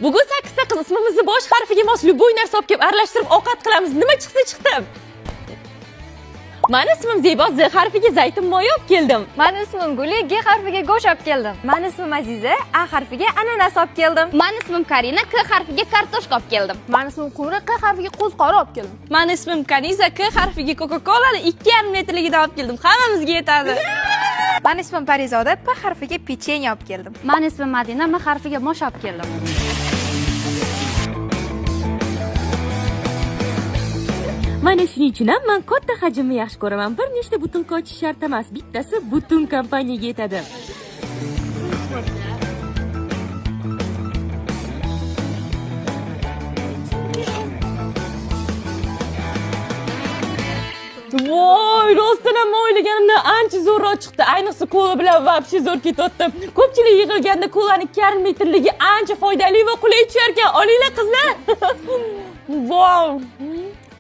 Bugun 8 ta qiz ismimizni bosh harfiga mos любой narsa olib kelib aralashtirib ovqat qilamiz. Nima chiqsa chiqdim. Mani ismim Zebo, Z harfiga zaytun moyi olib keldim. Mani ismim Guli, G harfiga go'sht olib keldim. Mani ismim Aziza, A harfiga ananas olib keldim. Mani ismim Karina, K harfiga kartoshka olib keldim. Mani ismim Qumri, Q harfiga qo'zqori olib keldim. Mani ismim Kaniza, K harfiga Coca-Colani 2,5 litrligida olib keldim. Hammamizga yetadi. Mani ismim Parizoda, P harfiga pechenye olib keldim. Mani ismim Madina, M harfiga mosh olib keldim. Mana shuning uchun ham men katta hajmni yaxshi ko'raman. Bir nechta butilka ochish shart emas. Bittasi butun kompaniyaga yetadi. Voy, rostdan ham o'ylaganimdan ancha zo'rroq chiqdi. Ayniqsa kola bilan вообще zo'r ketayotdim. Ko'pchilik yig'ilganda kolaning 2,5 litrligi ancha foydali va qulay tushar ekan. Olinglar qizlar. Wow.